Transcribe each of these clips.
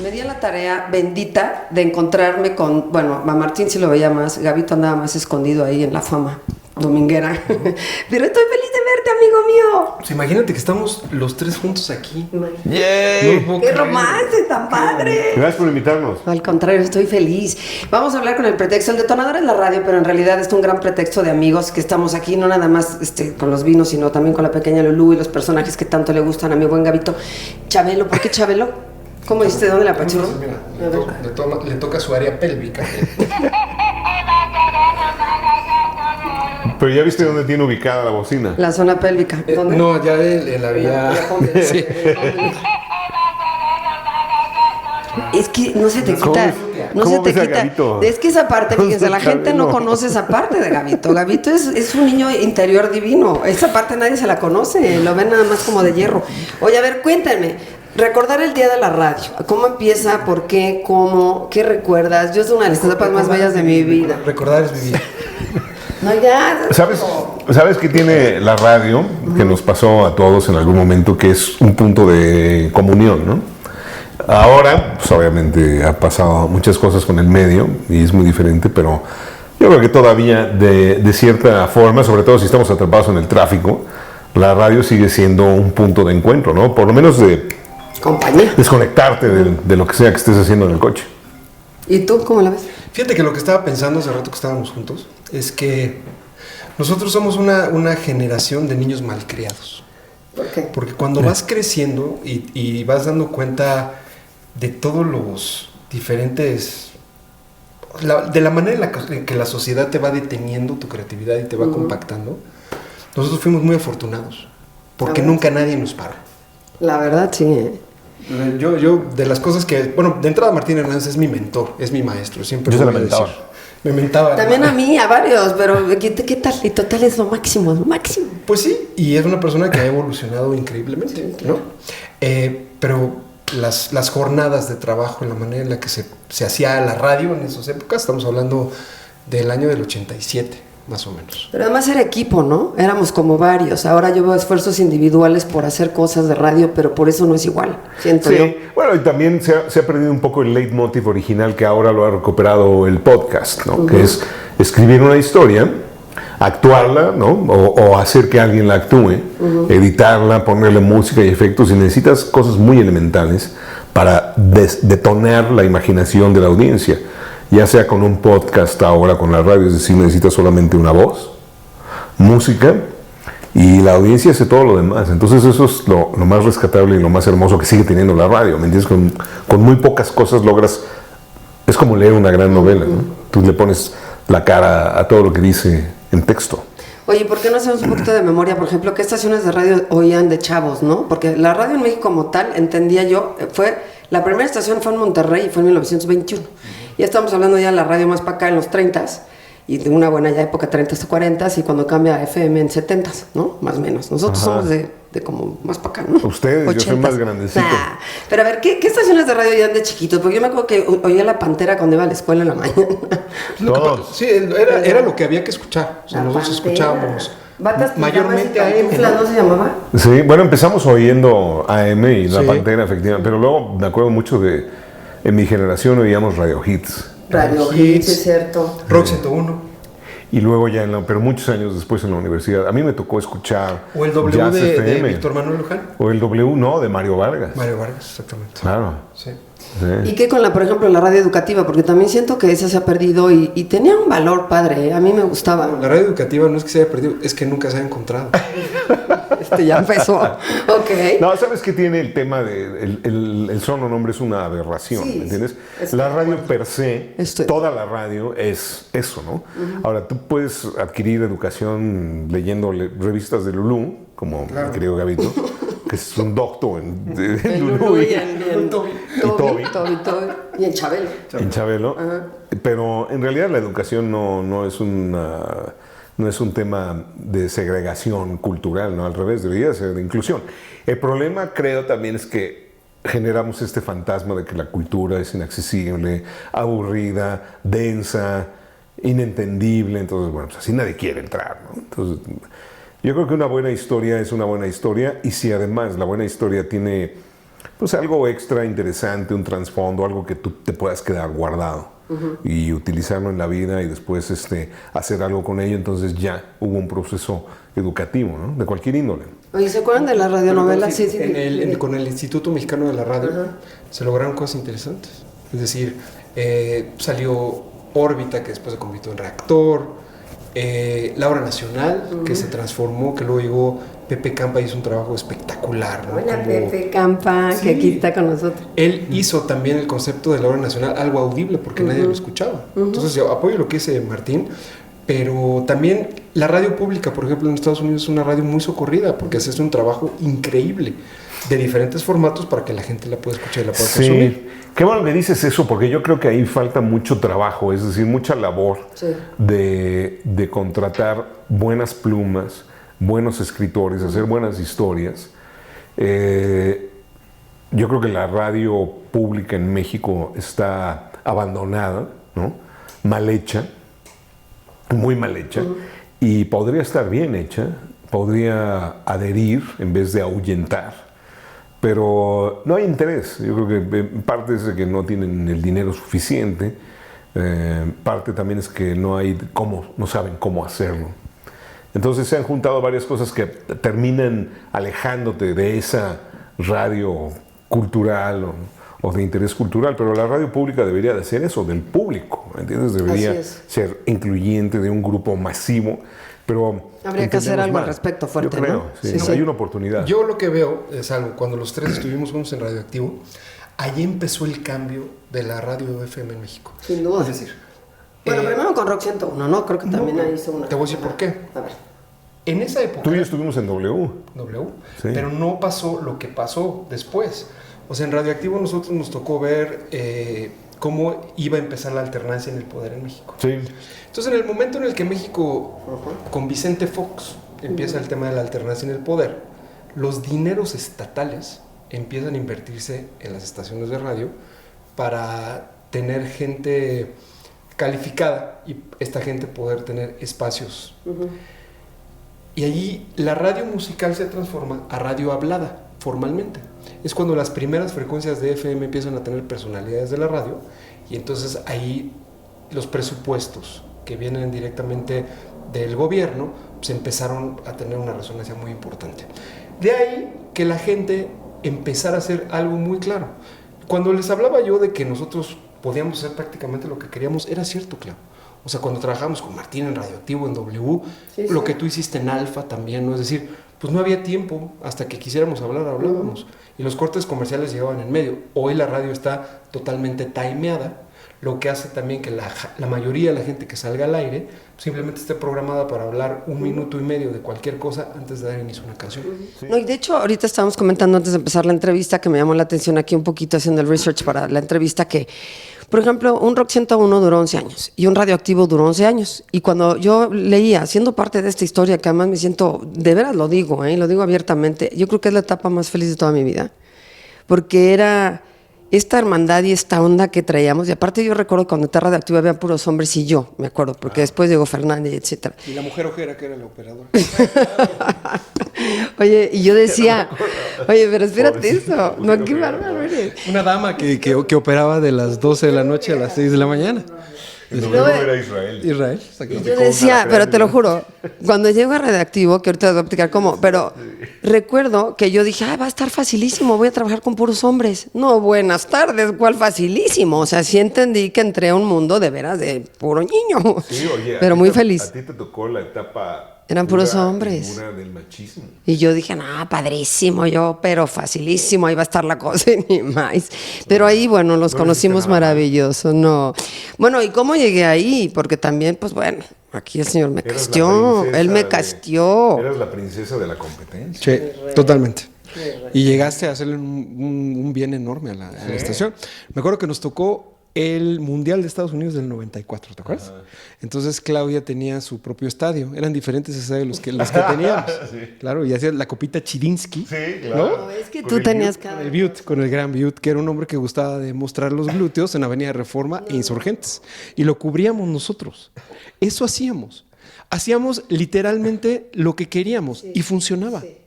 Me di a la tarea bendita de encontrarme con, bueno, a Martín sí lo veía más, Gabito andaba más escondido ahí en la fama dominguera. Pero estoy feliz de verte, amigo mío. Pues imagínate que estamos los tres juntos aquí. ¡Yay! No ¡Qué romance tan padre! Gracias por invitarnos. Al contrario, estoy feliz. Vamos a hablar con el pretexto. El detonador es la radio, pero en realidad es un gran pretexto de amigos que estamos aquí, no nada más con los vinos, sino también con la pequeña Lulú y los personajes que tanto le gustan a mi buen Gabito. Chabelo, ¿por qué Chabelo? ¿Cómo dices? ¿De dónde la apachurró? Mira, le toca su área pélvica. Pero ya viste dónde tiene ubicada la bocina. La zona pélvica. ¿Dónde? No, ya en la vía. Sí. Es que no se te quita, no se te quita. Es que esa parte, fíjense, la gente no conoce esa parte de Gabito. Gabito es un niño interior divino. Esa parte nadie se la conoce, lo ven nada más como de hierro. Oye, a ver, cuéntame. Recordar el día de la radio. ¿Cómo empieza? ¿Por qué? ¿Cómo? ¿Qué recuerdas? Yo es una de las etapas más bellas de mi vida. Recordar es vivir. No, ya. ¿Sabes qué tiene la radio? Que nos pasó a todos en algún momento, que es un punto de comunión, ¿no? Ahora, pues obviamente ha pasado muchas cosas con el medio y es muy diferente, pero yo creo que todavía de cierta forma, sobre todo si estamos atrapados en el tráfico, la radio sigue siendo un punto de encuentro, ¿no? Por lo menos de compañía. Desconectarte de lo que sea que estés haciendo en el coche. ¿Y tú cómo la ves? Fíjate que lo que estaba pensando hace rato que estábamos juntos es que nosotros somos una generación de niños malcriados. ¿Por qué? Porque cuando vas creciendo y vas dando cuenta de todos los diferentes... de la manera en que la sociedad te va deteniendo tu creatividad y te va compactando, nosotros fuimos muy afortunados. Porque nunca nadie nos paró. La verdad, sí, ¿eh? Yo, de las cosas que... Bueno, de entrada Martín Hernández es mi mentor, es mi maestro. Siempre Yo se lo la voy a mentaba. decir. Me mentaba. También a mí, a varios, pero ¿qué tal? Y total es lo máximo, lo máximo. Pues sí, y es una persona que ha evolucionado increíblemente, sí, claro. ¿No? Pero las jornadas de trabajo, en la manera en la que se hacía la radio en esas épocas, estamos hablando del año del 87, más o menos. Pero además era equipo, ¿no? Éramos como varios. Ahora yo veo esfuerzos individuales por hacer cosas de radio, pero por eso no es igual, siento yo. Bueno, y también se ha perdido un poco el leitmotiv original que ahora lo ha recuperado el podcast, ¿no? Que es escribir una historia, actuarla, ¿no? O hacer que alguien la actúe, editarla, ponerle música y efectos, y necesitas cosas muy elementales para detonar la imaginación de la audiencia. Ya sea con un podcast ahora, con la radio, es decir, necesitas solamente una voz, música, y la audiencia hace todo lo demás. Entonces eso es lo más rescatable y lo más hermoso que sigue teniendo la radio, ¿me entiendes? Con muy pocas cosas logras, es como leer una gran novela, ¿no? Tú le pones la cara a todo lo que dice en texto. Oye, ¿por qué no hacemos un poquito de memoria? Por ejemplo, ¿qué estaciones de radio oían de chavos, no? Porque la radio en México como tal, entendía yo, la primera estación fue en Monterrey y fue en 1921. Ya estamos hablando ya de la radio más para acá en los 30s y de una buena ya época 30s o 40s y cuando cambia a FM en 70s, ¿no? Más o menos. Nosotros somos de como más para acá, ¿no? Ustedes, 80s. Yo soy más grandecito. Nah. Pero a ver, ¿qué estaciones de radio oían de chiquitos? Porque yo me acuerdo que oía La Pantera cuando iba a la escuela en la mañana. Sí, era lo que había que escuchar. O sea, nosotros escuchábamos mayormente AM, ¿no? ¿No se llamaba? Sí, bueno, empezamos oyendo AM y La Pantera, efectivamente, pero luego me acuerdo mucho en mi generación oíamos Radio Hits. Radio Hits, es cierto. Rock 101. Y luego ya, pero muchos años después en la universidad, a mí me tocó escuchar o el W Jazz de FM. Víctor Manuel Luján. O el W, no, de Mario Vargas. Mario Vargas, exactamente. Claro. Sí. Sí. ¿Y qué con por ejemplo, la radio educativa? Porque también siento que esa se ha perdido y tenía un valor padre, ¿eh? A mí me gustaba. La radio educativa no es que se haya perdido, es que nunca se ha encontrado. Ya empezó. Ok. No, ¿sabes qué tiene el tema de el solo nombre es una aberración, Sí, ¿me entiendes? sí, La radio per se, Estoy. toda la radio es eso, ¿no? Ahora, tú puedes adquirir educación leyendo revistas de Lulú, como mi querido Gabito, que es un doctor en Lulú y Toby. Y en Chabelo. En Chabelo. Pero en realidad la educación no es un tema de segregación cultural, ¿no? Al revés, debería ser de inclusión. El problema, creo, también es que generamos este fantasma de que la cultura es inaccesible, aburrida, densa, inentendible. Entonces, bueno, pues así nadie quiere entrar, ¿no? Entonces, yo creo que una buena historia es una buena historia, y si además la buena historia tiene pues algo extra interesante, un trasfondo, algo que tú te puedas quedar guardado y utilizarlo en la vida y después hacer algo con ello. Entonces ya hubo un proceso educativo, ¿no? De cualquier índole. Oye, ¿se acuerdan de la radionovela? Sí, Con el Instituto Mexicano de la Radio se lograron cosas interesantes. Es decir, salió Órbita, que después se convirtió en Reactor, La Hora Nacional, que se transformó, que luego llegó Pepe Campa y hizo un trabajo espectacular, ¿no? Hola, Pepe Campa, que aquí está con nosotros. Él hizo también el concepto de La Hora Nacional algo audible, porque nadie lo escuchaba. Entonces yo apoyo lo que dice Martín, pero también la radio pública, por ejemplo, en Estados Unidos es una radio muy socorrida, porque hace un trabajo increíble de diferentes formatos para que la gente la pueda escuchar y la pueda consumir. Qué bueno que dices eso, porque yo creo que ahí falta mucho trabajo, es decir, mucha labor de contratar buenas plumas, buenos escritores, hacer buenas historias. Yo creo que la radio pública en México está abandonada, ¿no? Mal hecha, muy mal hecha, y podría estar bien hecha, podría adherir en vez de ahuyentar. Pero no hay interés. Yo creo que parte es de que no tienen el dinero suficiente, parte también es que no saben cómo hacerlo. Entonces se han juntado varias cosas que terminan alejándote de esa radio cultural o de interés cultural, pero la radio pública debería de hacer eso, del público, ¿entiendes? Debería ser incluyente de un grupo masivo, pero habría que hacer algo al respecto fuerte, yo creo, ¿no? Sí, hay una oportunidad. Yo lo que veo es algo, cuando los tres estuvimos juntos en Radioactivo, ahí empezó el cambio de la radio FM en México. Sin duda. Es decir, bueno, primero con Rock 101, ¿no? Creo que también ahí hizo una. Te voy a decir por qué. A ver. En esa época... Tú y yo estuvimos en W. Sí. Pero no pasó lo que pasó después. O sea, en Radioactivo nosotros nos tocó ver cómo iba a empezar la alternancia en el poder en México. Sí. Entonces, en el momento en el que México, con Vicente Fox, empieza el tema de la alternancia en el poder, los dineros estatales empiezan a invertirse en las estaciones de radio para tener gente calificada y esta gente poder tener espacios. Y allí la radio musical se transforma a radio hablada, formalmente. Es cuando las primeras frecuencias de FM empiezan a tener personalidades de la radio, y entonces ahí los presupuestos que vienen directamente del gobierno pues empezaron a tener una resonancia muy importante. De ahí que la gente empezara a hacer algo muy claro. Cuando les hablaba yo de que nosotros podíamos hacer prácticamente lo que queríamos, era cierto, claro. O sea, cuando trabajamos con Martín en Radioactivo, en W, lo que tú hiciste en Alfa también, ¿no? Es decir, pues no había tiempo, hasta que quisiéramos hablar, hablábamos. Y los cortes comerciales llegaban en medio. Hoy la radio está totalmente timeada, lo que hace también que la mayoría de la gente que salga al aire simplemente esté programada para hablar 1 minuto y medio de cualquier cosa antes de dar inicio a una canción. No, y de hecho, ahorita estábamos comentando antes de empezar la entrevista, que me llamó la atención aquí un poquito haciendo el research para la entrevista, que, por ejemplo, un Rock 101 duró 11 años y un Radioactivo duró 11 años. Y cuando yo leía, siendo parte de esta historia, que además me siento, de veras lo digo abiertamente, yo creo que es la etapa más feliz de toda mi vida, porque era esta hermandad y esta onda que traíamos. Y aparte yo recuerdo cuando en Radioactivo había puros hombres y yo, me acuerdo, porque después llegó Fernández, etcétera. Y la mujer ojera, que era la operadora. Oye, y yo decía, oye, pero espérate eso, no, qué bárbaro eres. Una dama que operaba de las 12 de la noche a las 6 de la mañana. No era Israel. Y yo decía, pero te lo juro, cuando llego a Radioactivo, que ahorita te voy a explicar cómo, pero recuerdo que yo dije, va a estar facilísimo, voy a trabajar con puros hombres. No, buenas tardes, ¿cuál facilísimo? O sea, sí entendí que entré a un mundo de veras de puro niño. Sí, oye, pero muy feliz. A ti te tocó la etapa... Eran puros hombres. Del machismo. Y yo dije, padrísimo, pero facilísimo, ahí va a estar la cosa y ni más. Pero ahí, bueno, los conocimos maravilloso, ¿no? Bueno, ¿y cómo llegué ahí? Porque también, pues bueno, aquí el señor me castió, él me castió. Eras la princesa de la competencia. Sí, totalmente. Y llegaste a hacerle un bien enorme a la estación. Me acuerdo que nos tocó el Mundial de Estados Unidos del 94, ¿te acuerdas? Entonces Claudia tenía su propio estadio. Eran diferentes estadios los que teníamos. Sí. Claro, y hacía la copita Chirinsky. Sí, claro. No, es que tú tenías con el gran Butte, que era un hombre que gustaba de mostrar los glúteos en Avenida Reforma e Insurgentes. Y lo cubríamos nosotros. Eso hacíamos. Hacíamos literalmente lo que queríamos y funcionaba. Sí.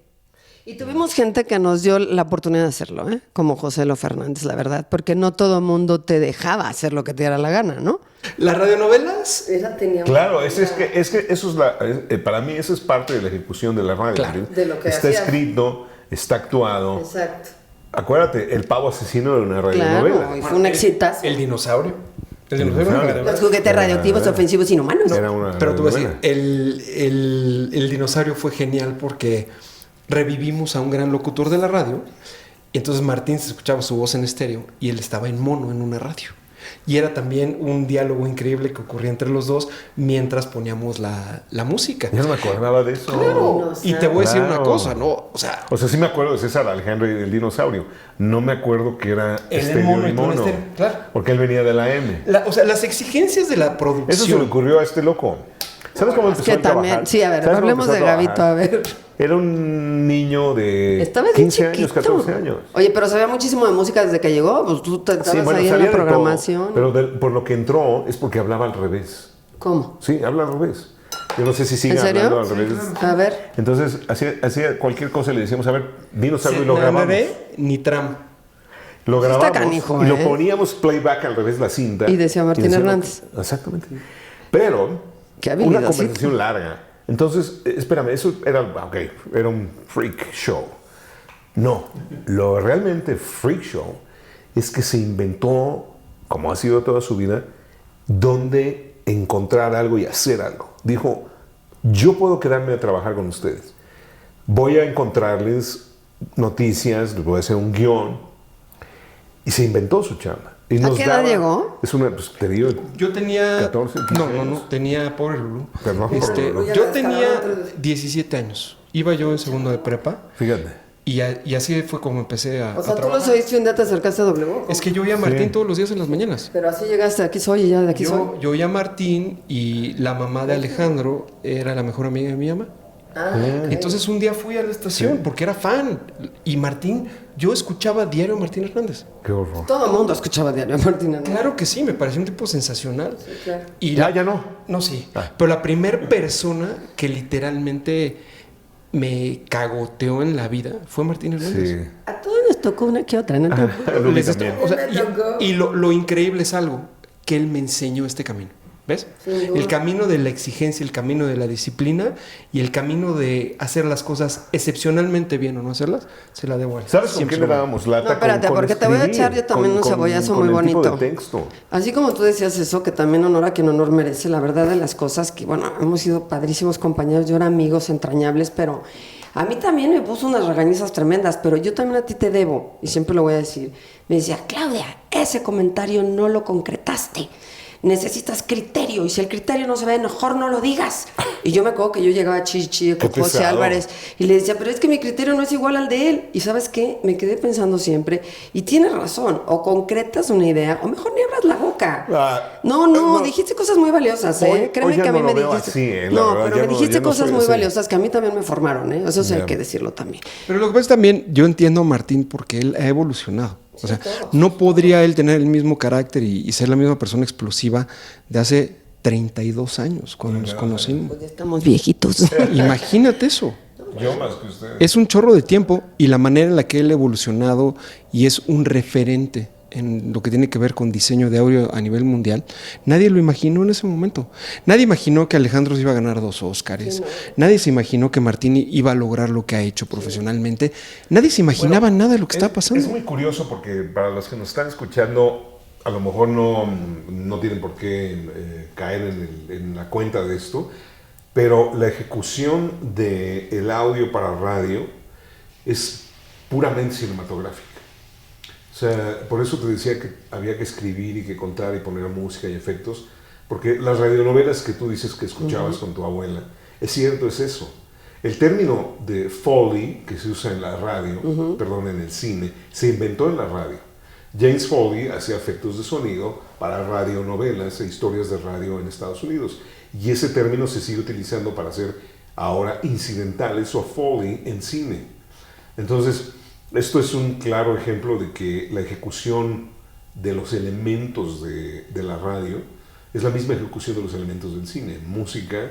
Y tuvimos gente que nos dio la oportunidad de hacerlo, ¿eh? Como José Lo Fernández, la verdad, porque no todo el mundo te dejaba hacer lo que te diera la gana, ¿no? Las radionovelas. Claro, es que eso es para mí eso es parte de la ejecución de la radio. Claro. De lo que está hacías. escrito, está actuado. Exacto. Acuérdate, El Pavo Asesino era una radionovela. Claro, y fue un exitazo. El dinosaurio. El dinosaurio. dinosaurio. era una radionovela. Los juguetes radioactivos ofensivos inhumanos. Era una Pero te voy a decir, radionovela. el dinosaurio fue genial porque revivimos a un gran locutor de la radio. Y entonces Martín se escuchaba su voz en estéreo y él estaba en mono en una radio. Y era también un diálogo increíble que ocurría entre los dos mientras poníamos la música. Yo no me acordaba de eso. Claro. Y te voy a decir una Claro. cosa, ¿no? O sea, sí me acuerdo de César Alejandro y del dinosaurio. No me acuerdo que era Era estéreo mono y y con mono. estéreo, claro. Porque él venía de la M. o sea, las exigencias de la producción. Eso se le ocurrió a este loco. ¿Sabes cómo Es empezó que a trabajar? también, sí, a ver, ¿Sabes cómo hablemos de empezó a Gabito, trabajar? a ver. Era un niño de Estaba bien 15 años, chiquito. 14 años. Oye, pero sabía muchísimo de música desde que llegó. Pues tú estabas ahí en sabía la de todo, programación. pero por lo que entró es porque hablaba al revés. ¿Cómo? Sí, habla al revés. Yo no sé si sigue ¿En serio? hablando al revés. A ver. Entonces, hacía cualquier cosa y le decíamos, a ver, dinos algo y lo Nada grabamos. de ni tram. Lo Está grabamos canijo, y lo ¿eh? poníamos playback al revés la cinta. Y decía Martín Hernández. Exactamente. Pero, Qué habilidad, una sí. conversación larga. Entonces, espérame, eso era un freak show. No, lo realmente freak show es que se inventó, como ha sido toda su vida, dónde encontrar algo y hacer algo. Dijo, yo puedo quedarme a trabajar con ustedes. Voy a encontrarles noticias, les voy a hacer un guión. Y se inventó su chamba. Y ¿A qué edad llegó? Es una, pues, te digo, Yo tenía... 14, 15 no, años. tenía... Pobre Lulú. Perdón, pobre Lulú. Yo tenía 17 años. Iba yo en segundo de prepa. fíjate. Y así fue como empecé a O sea, tú trabajar. los oíste y un día te acercaste a W. Es que yo oía a Martín Sí. todos los días en las mañanas. Pero así llegaste, aquí soy y ya de aquí soy. Yo oía a Martín y la mamá de Alejandro era la mejor amiga de mi mamá. Entonces un día fui a la estación porque era fan. Y Martín, yo escuchaba diario a Martín Hernández. Qué horror. Todo el mundo escuchaba diario a Martín Hernández. Claro que sí, me pareció un tipo sensacional. claro. Y Ya no. No, sí. Ah. Pero la primera persona que literalmente me cagoteó en la vida fue Martín Hernández. Sí. A todos nos tocó una que otra, ¿no? Luli Les también. estoy- o sea, Me tocó. y lo increíble es algo, que él me enseñó este camino. ¿Ves? Sin duda. El camino de la exigencia, el camino de la disciplina y el camino de hacer las cosas excepcionalmente bien o no hacerlas, se la debo a él. ¿Sabes con Siempre qué se le lo doy. dábamos lata? No, espérate, porque te voy a escribir, echar yo también un cebollazo muy el tipo bonito. de texto. Así como tú decías eso, que también honor a quien honor merece, la verdad de las cosas que, bueno, hemos sido padrísimos compañeros, yo era amigos entrañables, pero a mí también me puso unas regañizas tremendas, pero yo también a ti te debo, y siempre lo voy a decir. Me decía, Claudia, ese comentario no lo concretaste. Necesitas criterio, y si el criterio no se ve, mejor no lo digas. Y yo me acuerdo que yo llegaba a Chichi con Qué José pesado. Álvarez y le decía, pero es que mi criterio no es igual al de él. Y ¿sabes qué? Me quedé pensando siempre, y tienes razón, o concretas una idea, o mejor ni abras la boca. No, dijiste cosas muy valiosas, ¿eh? Hoy Créeme ya que a mí no me lo veo dijiste. así, la no, verdad, pero ya me no- dijiste ya no cosas soy muy así. valiosas que a mí también me formaron, ¿eh? Eso sí hay Ya. que decirlo también. Pero lo que pasa es también, yo entiendo a Martín porque él ha evolucionado. O sea, no podría él tener el mismo carácter y ser la misma persona explosiva de hace 32 años cuando nos conocimos. Pues ya estamos viejitos. Imagínate eso. Yo más que usted. Es un chorro de tiempo y la manera en la que él ha evolucionado y es un referente en lo que tiene que ver con diseño de audio a nivel mundial, nadie lo imaginó en ese momento. Nadie imaginó que Alejandro se iba a ganar 2 Óscares. Nadie se imaginó que Martín iba a lograr lo que ha hecho profesionalmente. Nadie se imaginaba nada de lo que está pasando. Es muy curioso porque para los que nos están escuchando, a lo mejor no tienen por qué caer en la cuenta de esto, pero la ejecución del audio para radio es puramente cinematográfica. O sea, por eso te decía que había que escribir y que contar y poner música y efectos, porque las radionovelas que tú dices que escuchabas con tu abuela, es cierto, es eso. El término de Foley, que se usa en la radio, perdón, en el cine, se inventó en la radio. James Foley hacía efectos de sonido para radionovelas e historias de radio en Estados Unidos. Y ese término se sigue utilizando para hacer ahora incidentales o Foley en cine. Entonces, esto es un claro ejemplo de que la ejecución de los elementos de la radio es la misma ejecución de los elementos del cine. Música,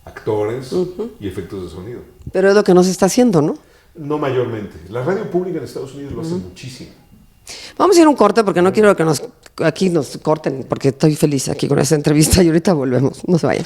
actores y efectos de sonido. Pero es lo que no se está haciendo, ¿no? No mayormente. La radio pública en Estados Unidos lo hace muchísimo. Vamos a ir a un corte porque no quiero que aquí nos corten, porque estoy feliz aquí con esta entrevista y ahorita volvemos. No se vayan.